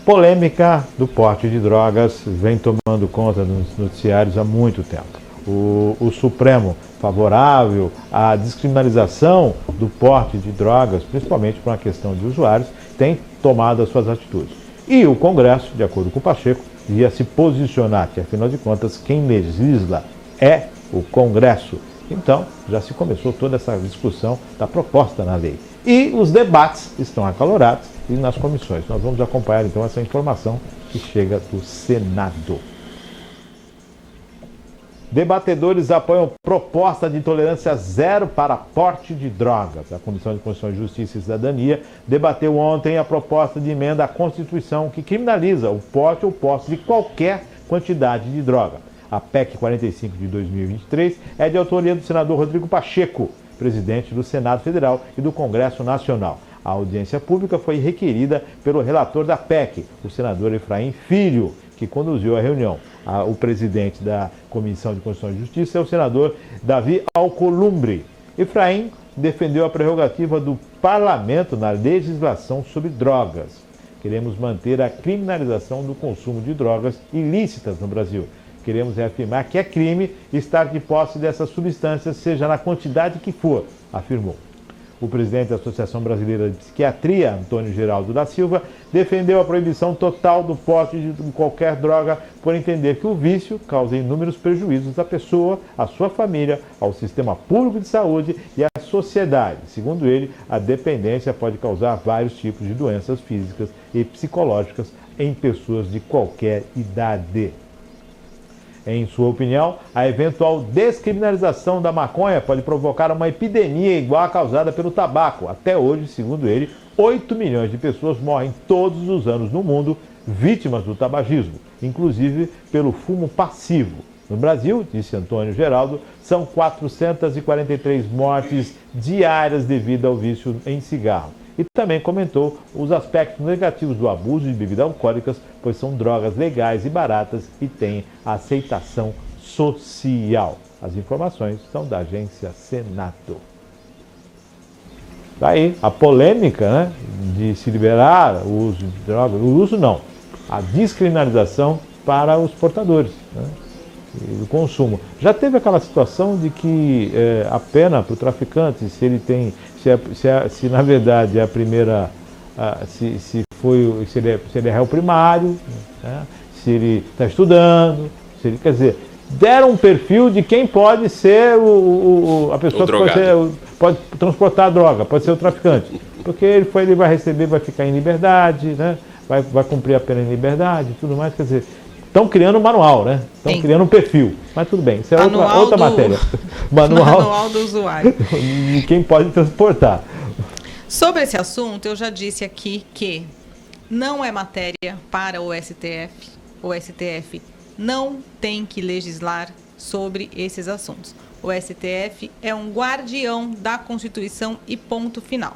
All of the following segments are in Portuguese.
polêmica do porte de drogas vem tomando conta dos noticiários há muito tempo. O Supremo, favorável à descriminalização do porte de drogas, principalmente por uma questão de usuários, tem tomado as suas atitudes. E o Congresso, de acordo com o Pacheco, ia se posicionar, que afinal de contas quem legisla é o Congresso. Então, já se começou toda essa discussão da proposta na lei. E os debates estão acalorados e nas comissões. Nós vamos acompanhar então essa informação que chega do Senado. Debatedores apoiam proposta de tolerância zero para porte de drogas. A Comissão de Constituição, Justiça e Cidadania debateu ontem a proposta de emenda à Constituição que criminaliza o porte ou posse de qualquer quantidade de droga. A PEC 45 de 2023 é de autoria do senador Rodrigo Pacheco, presidente do Senado Federal e do Congresso Nacional. A audiência pública foi requerida pelo relator da PEC, o senador Efraim Filho, que conduziu a reunião. O presidente da Comissão de Constituição e Justiça é o senador Davi Alcolumbre. Efraim defendeu a prerrogativa do parlamento na legislação sobre drogas. Queremos manter a criminalização do consumo de drogas ilícitas no Brasil. Queremos reafirmar que é crime estar de posse dessas substâncias, seja na quantidade que for, afirmou. O presidente da Associação Brasileira de Psiquiatria, Antônio Geraldo da Silva, defendeu a proibição total do porte de qualquer droga, por entender que o vício causa inúmeros prejuízos à pessoa, à sua família, ao sistema público de saúde e à sociedade. Segundo ele, a dependência pode causar vários tipos de doenças físicas e psicológicas em pessoas de qualquer idade. Em sua opinião, a eventual descriminalização da maconha pode provocar uma epidemia igual à causada pelo tabaco. Até hoje, segundo ele, 8 milhões de pessoas morrem todos os anos no mundo vítimas do tabagismo, inclusive pelo fumo passivo. No Brasil, disse Antônio Geraldo, são 443 mortes diárias devido ao vício em cigarro. E também comentou os aspectos negativos do abuso de bebidas alcoólicas, pois são drogas legais e baratas e têm aceitação social. As informações são da agência Senado. Daí a polêmica, né, de se liberar o uso de drogas, o uso não, a descriminalização para os portadores, né, do consumo. Já teve aquela situação de que a pena para o traficante, se ele tem, se na verdade é a primeira, se ele é réu primário, né, se ele está estudando, se ele, quer dizer, deram um perfil de quem pode ser a pessoa que pode transportar a droga, pode ser o traficante, porque ele vai receber, vai ficar em liberdade, né, vai cumprir a pena em liberdade e tudo mais, quer dizer, estão criando um manual, né? Estão criando um perfil. Mas tudo bem, isso é outra matéria. Manual do usuário. De quem pode transportar. Sobre esse assunto, eu já disse aqui que não é matéria para o STF. O STF não tem que legislar sobre esses assuntos. O STF é um guardião da Constituição e ponto final.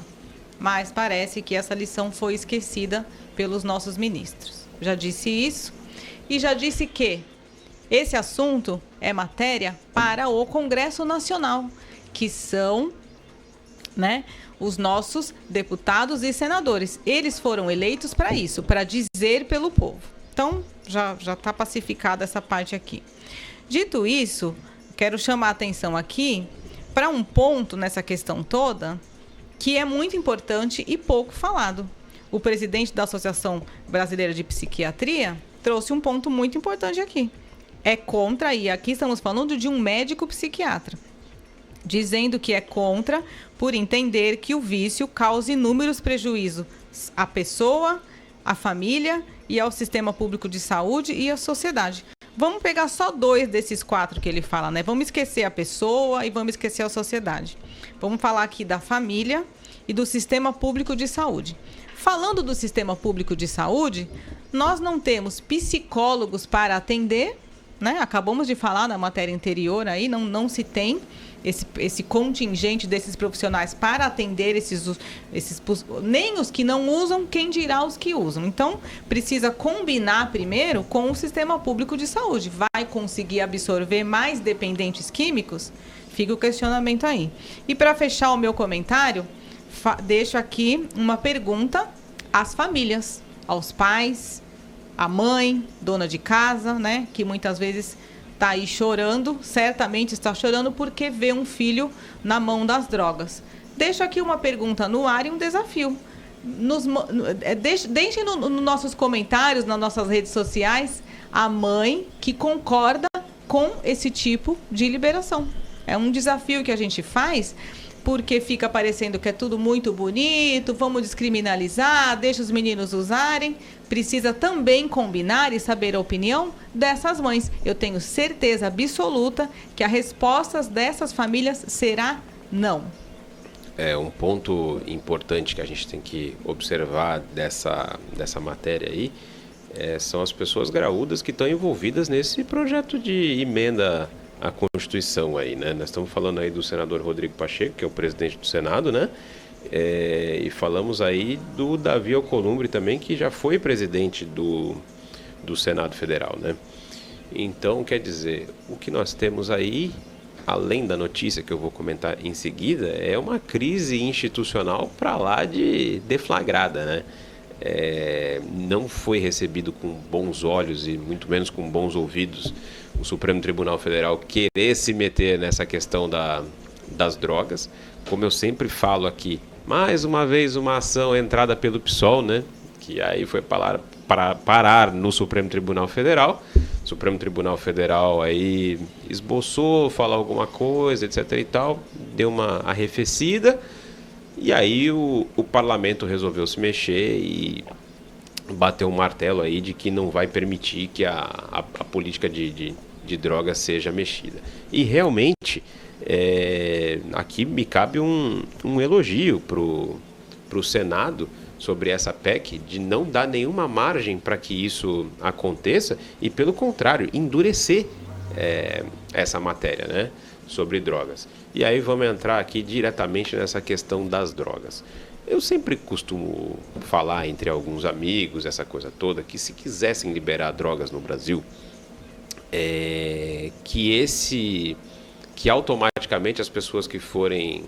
Mas parece que essa lição foi esquecida pelos nossos ministros. Já disse isso. E já disse que esse assunto é matéria para o Congresso Nacional, que são, né, os nossos deputados e senadores. Eles foram eleitos para isso, para dizer pelo povo. Então, já está pacificada essa parte aqui. Dito isso, quero chamar a atenção aqui para um ponto nessa questão toda que é muito importante e pouco falado. O presidente da Associação Brasileira de Psiquiatria trouxe um ponto muito importante aqui. É contra, e aqui estamos falando de um médico psiquiatra, dizendo que é contra por entender que o vício causa inúmeros prejuízos à pessoa, à família e ao sistema público de saúde e à sociedade. Vamos pegar só 2 desses 4 que ele fala, né? Vamos esquecer a pessoa e vamos esquecer a sociedade. Vamos falar aqui da família e do sistema público de saúde. Falando do sistema público de saúde, nós não temos psicólogos para atender, né? Acabamos de falar na matéria anterior aí, não se tem esse contingente desses profissionais para atender nem os que não usam, quem dirá os que usam. Então, precisa combinar primeiro com o sistema público de saúde. Vai conseguir absorver mais dependentes químicos? Fica o questionamento aí. E para fechar o meu comentário, deixo aqui uma pergunta às famílias, aos pais, à mãe, dona de casa, né, que muitas vezes está aí chorando, certamente está chorando porque vê um filho na mão das drogas. Deixo aqui uma pergunta no ar e um desafio. Deixem nos nossos comentários, nas nossas redes sociais, a mãe que concorda com esse tipo de liberação. É um desafio que a gente faz, porque fica parecendo que é tudo muito bonito, vamos descriminalizar, deixa os meninos usarem. Precisa também combinar e saber a opinião dessas mães. Eu tenho certeza absoluta que a resposta dessas famílias será não. É um ponto importante que a gente tem que observar dessa matéria aí, são as pessoas graúdas que estão envolvidas nesse projeto de emenda à Constituição aí, né? Nós estamos falando aí do senador Rodrigo Pacheco, que é o presidente do Senado, né? E falamos aí do Davi Alcolumbre também, que já foi presidente do Senado Federal, né? Então, quer dizer, o que nós temos aí, além da notícia que eu vou comentar em seguida, é uma crise institucional para lá de deflagrada, né? Não foi recebido com bons olhos e muito menos com bons ouvidos o Supremo Tribunal Federal querer se meter nessa questão das drogas. Como eu sempre falo aqui, mais uma vez uma ação entrada pelo PSOL, né? Que aí foi parar no Supremo Tribunal Federal. O Supremo Tribunal Federal aí esboçou, falou alguma coisa, etc. e tal, deu uma arrefecida, e aí o parlamento resolveu se mexer e bateu um martelo aí de que não vai permitir que a política de drogas seja mexida. E realmente, aqui me cabe um elogio pro Senado sobre essa PEC, de não dar nenhuma margem para que isso aconteça e, pelo contrário, endurecer essa matéria, né, sobre drogas. E aí vamos entrar aqui diretamente nessa questão das drogas. Eu sempre costumo falar entre alguns amigos, essa coisa toda, que se quisessem liberar drogas no Brasil, que automaticamente as pessoas que forem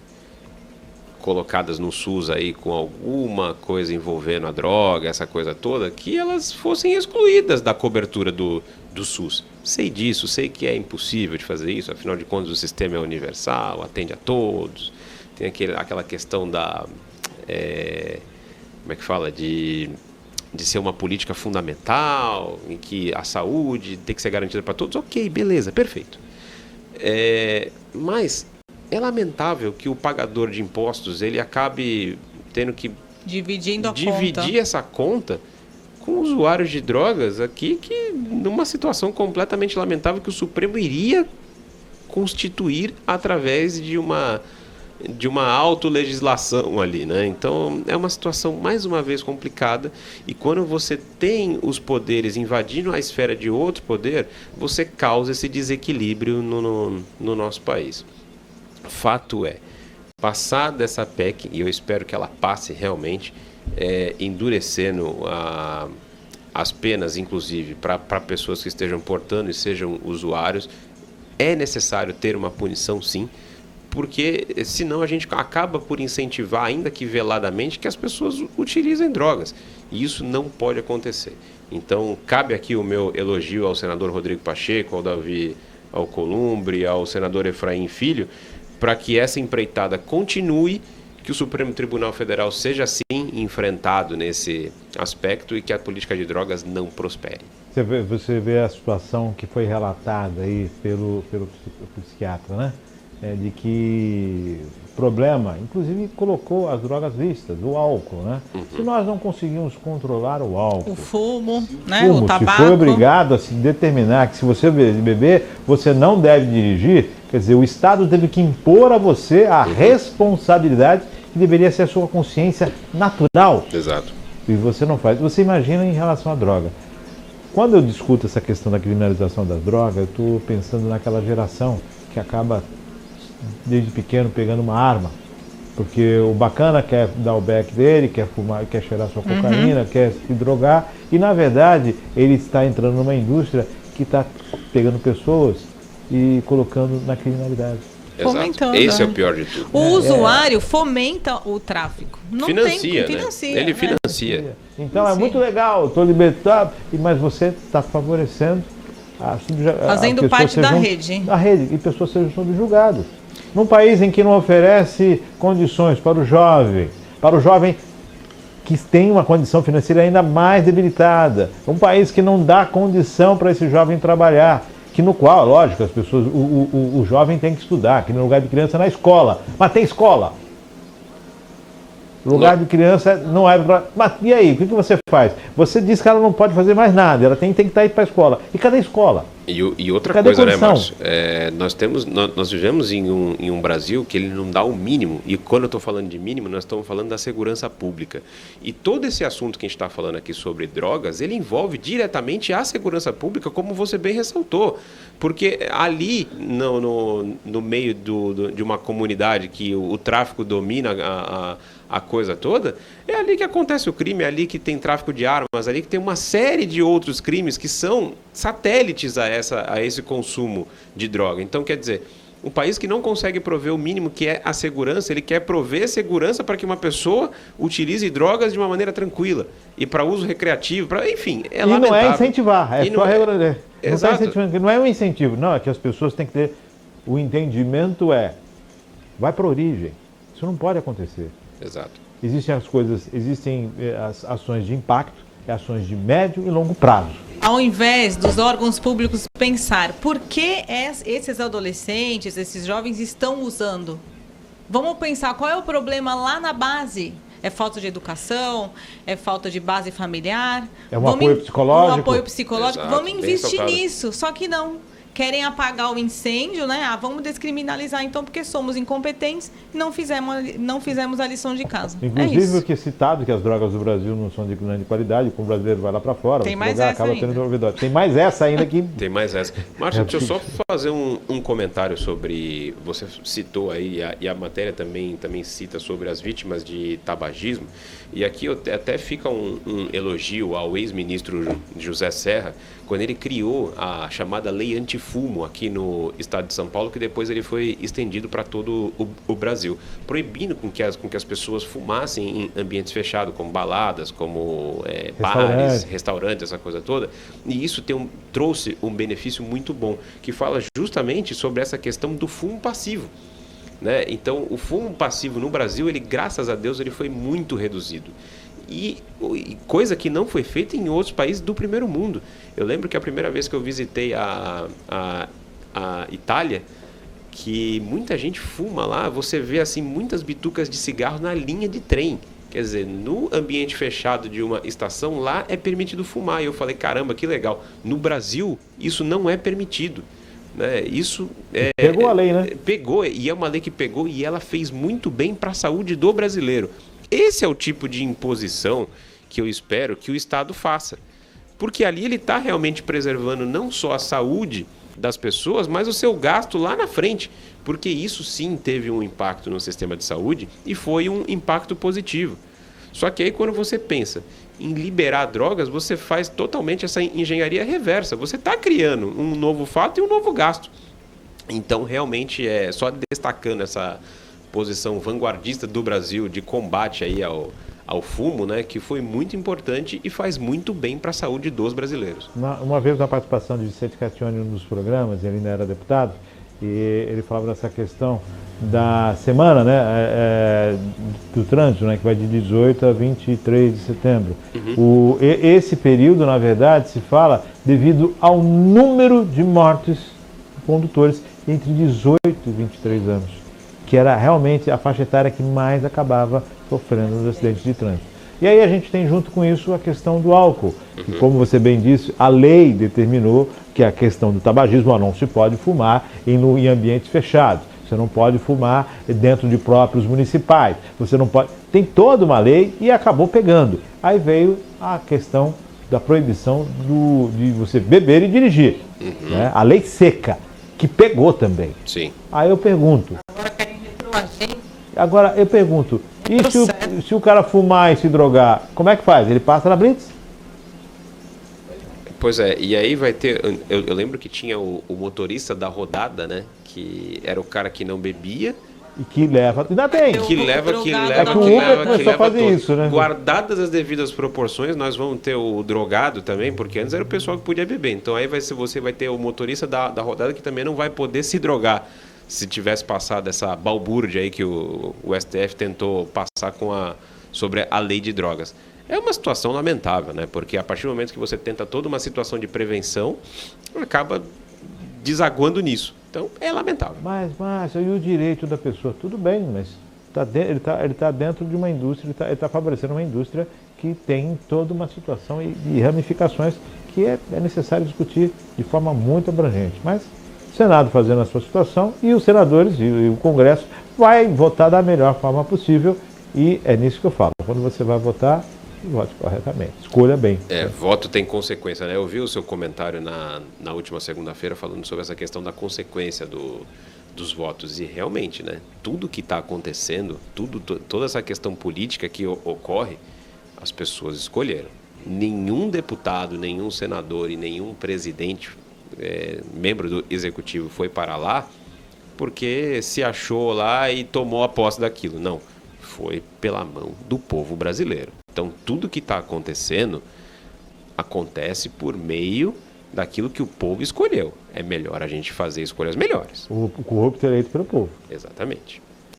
colocadas no SUS aí com alguma coisa envolvendo a droga, essa coisa toda, que elas fossem excluídas da cobertura do SUS. Sei disso, sei que é impossível de fazer isso, afinal de contas o sistema é universal, atende a todos, tem aquela questão da... como é que fala? De ser uma política fundamental, em que a saúde tem que ser garantida para todos. Ok, beleza, perfeito. Mas é lamentável que o pagador de impostos ele acabe tendo que dividir essa conta com usuários de drogas aqui, que numa situação completamente lamentável que o Supremo iria constituir através de uma autolegislação ali, né? Então é uma situação mais uma vez complicada, e quando você tem os poderes invadindo a esfera de outro poder, você causa esse desequilíbrio no nosso país. Fato é, passar dessa PEC, e eu espero que ela passe realmente, endurecendo as penas, inclusive, para pessoas que estejam portando e sejam usuários, é necessário ter uma punição, sim, porque senão a gente acaba por incentivar, ainda que veladamente, que as pessoas utilizem drogas. E isso não pode acontecer. Então, cabe aqui o meu elogio ao senador Rodrigo Pacheco, ao Davi Alcolumbre, ao senador Efraim Filho, para que essa empreitada continue, que o Supremo Tribunal Federal seja, sim, enfrentado nesse aspecto e que a política de drogas não prospere. Você vê a situação que foi relatada aí pelo psiquiatra, né? De que o problema, inclusive, colocou as drogas vistas, o álcool, né? Uhum. Se nós não conseguimos controlar o álcool... O fumo, né? O tabaco... Se foi obrigado a se determinar que se você beber, você não deve dirigir, quer dizer, o Estado teve que impor a você a responsabilidade que deveria ser a sua consciência natural. Exato. E você não faz. Você imagina em relação à droga. Quando eu discuto essa questão da criminalização das drogas, eu estou pensando naquela geração que acaba... desde pequeno pegando uma arma, porque o bacana quer dar o beck dele, quer fumar, quer cheirar sua cocaína, quer se drogar, e na verdade ele está entrando numa indústria que está pegando pessoas e colocando na criminalidade. Exato. Fomentando. Esse é o pior de tudo. O usuário fomenta o tráfico. Não Financia, tem, né? financia. Ele financia. Então é Sim. muito legal, estou libertado, mas você está favorecendo Fazendo parte da rede. Da rede, e pessoas sejam subjugadas. Num país em que não oferece condições para o jovem que tem uma condição financeira ainda mais debilitada, um país que não dá condição para esse jovem trabalhar, no qual, lógico, as pessoas, o jovem tem que estudar, que no lugar de criança é na escola, mas tem escola. Lugar de criança não é para... Mas e aí, o que você faz? Você diz que ela não pode fazer mais nada, ela tem que estar indo para a escola. E cadê a escola? E outra Cadê coisa, né, condição? Márcio? Nós vivemos em um Brasil que ele não dá o mínimo. E quando eu estou falando de mínimo, nós estamos falando da segurança pública. E todo esse assunto que a gente está falando aqui sobre drogas, ele envolve diretamente a segurança pública, como você bem ressaltou. Porque ali, no meio de uma comunidade que o tráfico domina a coisa toda, é ali que acontece o crime, é ali que tem tráfico de armas, é ali que tem uma série de outros crimes que são satélites a esse consumo de droga. Então, quer dizer, um país que não consegue prover o mínimo que é a segurança, ele quer prover segurança para que uma pessoa utilize drogas de uma maneira tranquila e para uso recreativo, enfim, é lamentável. Não é incentivar, é só regular. Exato. Não é um incentivo, não, é que as pessoas têm que ter o entendimento vai para a origem. Isso não pode acontecer. Exato. Existem as ações de impacto, ações de médio e longo prazo. Ao invés dos órgãos públicos pensar por que esses adolescentes, esses jovens estão usando, vamos pensar qual é o problema lá na base. É falta de educação, é falta de base familiar. É um apoio psicológico. Um apoio psicológico. Exato, vamos investir bem nisso. Só que não. Querem apagar o incêndio, né? Vamos descriminalizar então porque somos incompetentes e não fizemos a lição de casa. Inclusive, o que é citado, que as drogas do Brasil não são de grande qualidade, como o brasileiro vai lá para fora, tem mais essa acaba ainda. tendo novidade. Tem mais essa ainda que... Tem mais essa. Márcio, deixa eu só fazer um comentário sobre... Você citou aí, e a matéria também cita sobre as vítimas de tabagismo. E aqui até fica um elogio ao ex-ministro José Serra, quando ele criou a chamada Lei Antifumo aqui no estado de São Paulo, que depois ele foi estendido para todo o Brasil, proibindo com que as pessoas fumassem em ambientes fechados, como baladas, como bares, restaurantes, essa coisa toda. E isso trouxe um benefício muito bom, que fala justamente sobre essa questão do fumo passivo. Né? Então, o fumo passivo no Brasil, graças a Deus, ele foi muito reduzido. E coisa que não foi feita em outros países do primeiro mundo. Eu lembro que a primeira vez que eu visitei a Itália, que muita gente fuma lá, você vê assim muitas bitucas de cigarro na linha de trem. Quer dizer, no ambiente fechado de uma estação, lá é permitido fumar. E eu falei, caramba, que legal. No Brasil, isso não é permitido. Né? Isso pegou a lei, né? Pegou, e é uma lei que pegou e ela fez muito bem para a saúde do brasileiro. Esse é o tipo de imposição que eu espero que o Estado faça. Porque ali ele está realmente preservando não só a saúde das pessoas, mas o seu gasto lá na frente. Porque isso sim teve um impacto no sistema de saúde e foi um impacto positivo. Só que aí quando você pensa em liberar drogas, você faz totalmente essa engenharia reversa. Você está criando um novo fato e um novo gasto. Então, realmente, só destacando essa posição vanguardista do Brasil de combate aí ao fumo, né, que foi muito importante e faz muito bem para a saúde dos brasileiros. Uma vez na participação de Vicente Catione em um dos programas, ele ainda era deputado, e ele falava dessa questão da semana, né, do trânsito, né, que vai de 18 a 23 de setembro. Uhum. Esse período, na verdade, se fala devido ao número de mortes de condutores entre 18 e 23 anos, que era realmente a faixa etária que mais acabava sofrendo nos acidentes de trânsito. E aí a gente tem junto com isso a questão do álcool, que, como você bem disse, a lei determinou que a questão do tabagismo não se pode fumar em ambientes fechados. Você não pode fumar dentro de próprios municipais. Você não pode. Tem toda uma lei e acabou pegando. Aí veio a questão da proibição de você beber e dirigir. Uhum. Né? A lei seca, que pegou também. Sim. Aí eu pergunto. Agora eu pergunto, e se o cara fumar e se drogar, como é que faz? Ele passa na blitz? Pois é, e aí vai ter... Eu lembro que tinha o motorista da rodada, né? que era o cara que não bebia, E que leva. Ainda tem. que leva É que o Uber começou a fazer todo. isso, né? Guardadas as devidas proporções, nós vamos ter o drogado também, porque antes era o pessoal que podia beber. Então aí você vai ter o motorista da rodada que também não vai poder se drogar. Se tivesse passado essa balbúrdia aí que o STF tentou passar sobre a lei de drogas. É uma situação lamentável, né? Porque a partir do momento que você tenta toda uma situação de prevenção, acaba desaguando nisso. Então, é lamentável. Mas, Márcio, e o direito da pessoa? Tudo bem, mas ele tá dentro de uma indústria, ele tá favorecendo uma indústria que tem toda uma situação e ramificações que é necessário discutir de forma muito abrangente. Mas o Senado fazendo a sua situação e os senadores e o Congresso vai votar da melhor forma possível e é nisso que eu falo. Quando você vai votar, vote corretamente, escolha bem. Voto tem consequência, né? Eu vi o seu comentário na última segunda-feira falando sobre essa questão da consequência dos votos. E realmente, né? Tudo que está acontecendo, toda essa questão política que ocorre, as pessoas escolheram. Nenhum deputado, nenhum senador e nenhum presidente, membro do executivo foi para lá porque se achou lá e tomou a posse daquilo. Não, foi pela mão do povo brasileiro. Então, tudo que está acontecendo acontece por meio daquilo que o povo escolheu. É melhor a gente fazer escolhas melhores. O corrupto eleito pelo povo. Exatamente.